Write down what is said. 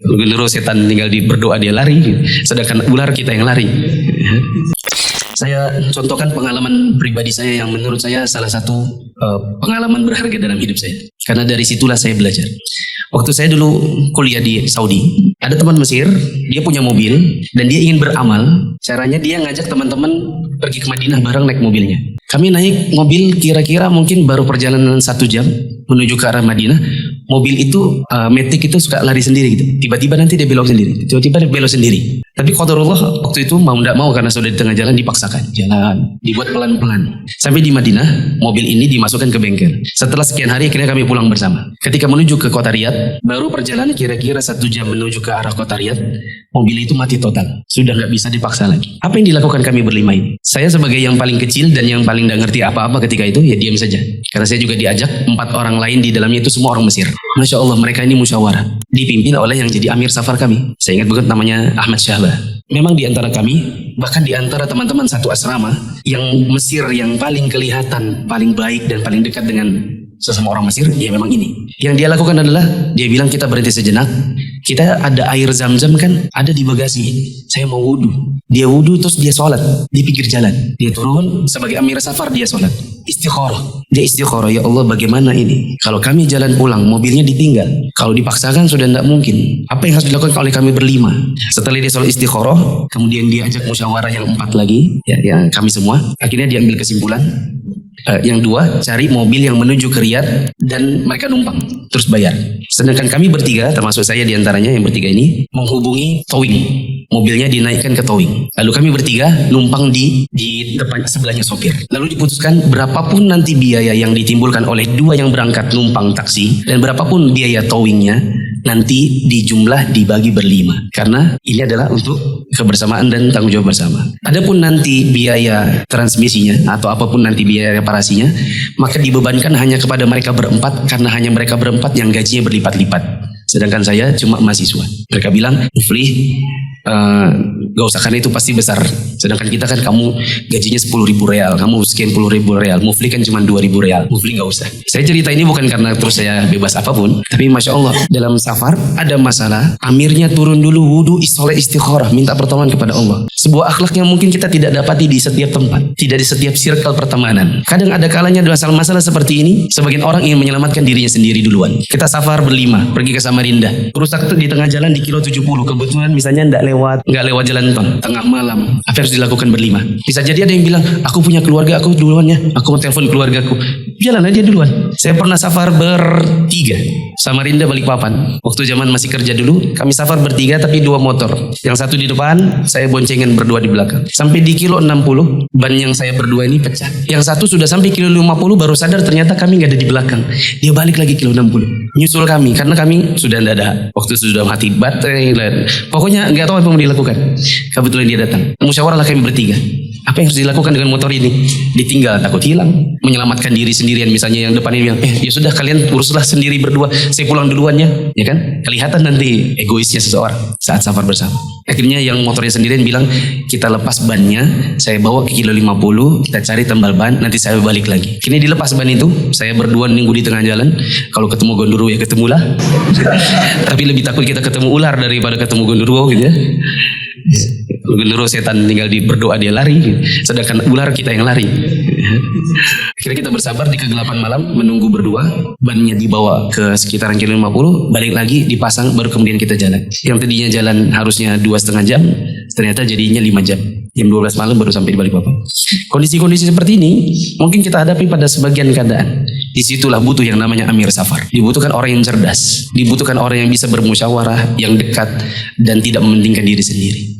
Genderuwo setan tinggal berdoa dia lari, sedangkan ular kita yang lari. Saya contohkan pengalaman pribadi saya yang menurut saya salah satu pengalaman berharga dalam hidup saya. Karena dari situlah saya belajar. Waktu saya dulu kuliah di Saudi, ada teman Mesir, dia punya mobil dan dia ingin beramal. Caranya dia ngajak teman-teman pergi ke Madinah bareng naik mobilnya. Kami naik mobil kira-kira mungkin baru perjalanan 1 jam menuju ke arah Madinah. Mobil itu Matic itu suka lari sendiri gitu. Tiba-tiba nanti dia belok sendiri. Tiba-tiba dia belok sendiri. Tapi qadarullah waktu itu mau tidak mau karena sudah di tengah jalan dipaksakan jalan, dibuat pelan-pelan. Sampai di Madinah, mobil ini dimasukkan ke bengkel. Setelah sekian hari akhirnya kami pulang bersama. Ketika menuju ke kota Riyadh, baru perjalanan kira-kira 1 jam menuju ke arah kota Riyadh, mobil itu mati total. Sudah nggak bisa dipaksa lagi. Apa yang dilakukan kami berlima ini? Saya sebagai yang paling kecil dan yang paling tidak ngerti apa-apa ketika itu, ya diam saja. Karena saya juga diajak 4 orang lain di dalamnya itu semua orang Mesir. Masya Allah, mereka ini musyawarah. Dipimpin oleh yang jadi amir safar kami. Saya ingat banget namanya Ahmad Syahbah. Memang di antara kami, bahkan di antara teman-teman satu asrama, yang Mesir yang paling kelihatan, paling baik dan paling dekat dengan sesama orang Mesir, ya memang ini. Yang dia lakukan adalah, dia bilang kita berhenti sejenak. Kita ada air zam-zam kan, ada di bagasi. Saya mau wudhu. Dia wudhu terus dia sholat di pinggir jalan. Dia turun sebagai amir safar, dia sholat. Istikharah. Dia istikharah, ya Allah bagaimana ini? Kalau kami jalan pulang, mobilnya ditinggal. Kalau dipaksakan sudah tidak mungkin. Apa yang harus dilakukan oleh kami berlima? Setelah dia sholat istikharah, kemudian dia ajak musyawarah yang 4 lagi, ya, yang kami semua. Akhirnya dia ambil kesimpulan. Yang 2, cari mobil yang menuju ke Riyadh dan mereka numpang terus bayar. Sedangkan kami bertiga, termasuk saya diantaranya yang bertiga ini, menghubungi towing. Mobilnya dinaikkan ke towing. Lalu kami bertiga numpang di depan sebelahnya sopir. Lalu diputuskan berapapun nanti biaya yang ditimbulkan oleh 2 yang berangkat numpang taksi dan berapapun biaya towingnya, nanti dijumlah dibagi berlima. Karena ini adalah untuk kebersamaan dan tanggung jawab bersama. Adapun nanti biaya transmisinya atau apapun nanti biaya reparasinya, maka dibebankan hanya kepada mereka berempat karena hanya mereka berempat yang gajinya berlipat-lipat. Sedangkan saya cuma mahasiswa. Mereka bilang, Mufli, gak usah karena itu pasti besar. Sedangkan kita kan kamu gajinya 10.000 real, kamu sekian 10.000 real, Mufli kan cuma 2.000 real. Mufli gak usah. Saya cerita ini bukan karena terus saya bebas apapun, tapi Masya Allah dalam safar ada masalah, amirnya turun dulu wudhu, sholat istikharah, minta pertolongan kepada Allah. Sebuah akhlak yang mungkin kita tidak dapati di setiap tempat, tidak di setiap circle pertemanan. Kadang ada kalanya masalah-masalah seperti ini, sebagian orang ingin menyelamatkan dirinya sendiri duluan. Kita safar berlima, pergi ke Samarinda, rusak di tengah jalan di kilo 70, kebetulan misalnya nggak lewat jalan tol, tengah malam. Apa harus dilakukan berlima? Bisa jadi ada yang bilang, aku punya keluarga, aku duluan ya, aku mau telepon keluargaku. Jalan aja duluan. Saya pernah safar bertiga, Samarinda Balikpapan. Waktu zaman masih kerja dulu, kami safar bertiga tapi 2 motor. Yang satu di depan, saya boncengan berdua di belakang. Sampai di kilo 60, ban yang saya berdua ini pecah. Yang satu sudah sampai kilo 50, baru sadar ternyata kami nggak ada di belakang. Dia balik lagi kilo 60. Nyusul kami, karena kami sudah tidak ada. Waktu sudah mati baterai. Pokoknya nggak tahu apa yang dilakukan. Kebetulan dia datang. Musyawarahlah kami bertiga. Apa yang harus dilakukan dengan motor ini? Ditinggal, takut hilang. Menyelamatkan diri sendirian, misalnya yang depan ini bilang, ya sudah kalian uruslah sendiri berdua, saya pulang duluan ya. Ya kan? Kelihatan nanti egoisnya seseorang saat safar bersama. Akhirnya yang motornya sendirian bilang, kita lepas bannya, saya bawa ke kilo 50, kita cari tambal ban, nanti saya balik lagi. Kini dilepas ban itu, saya berdua nunggu di tengah jalan. Kalau ketemu gondoruwo ya ketemulah. Tapi lebih takut kita ketemu ular daripada ketemu gondoruwo gitu ya. Genderuwo setan tinggal berdoa dia lari, sedangkan ular kita yang lari. Akhirnya kita bersabar di kegelapan malam, menunggu berdua. Bannya dibawa ke sekitaran kilo 50, balik lagi dipasang, baru kemudian kita jalan. Yang tadinya jalan harusnya 2,5 jam, ternyata jadinya 5 jam. Jam 12 malam baru sampai di Balikpapan. Kondisi-kondisi seperti ini mungkin kita hadapi pada sebagian keadaan. Disitulah butuh yang namanya amir safar. Dibutuhkan orang yang cerdas, dibutuhkan orang yang bisa bermusyawarah, yang dekat dan tidak mementingkan diri sendiri.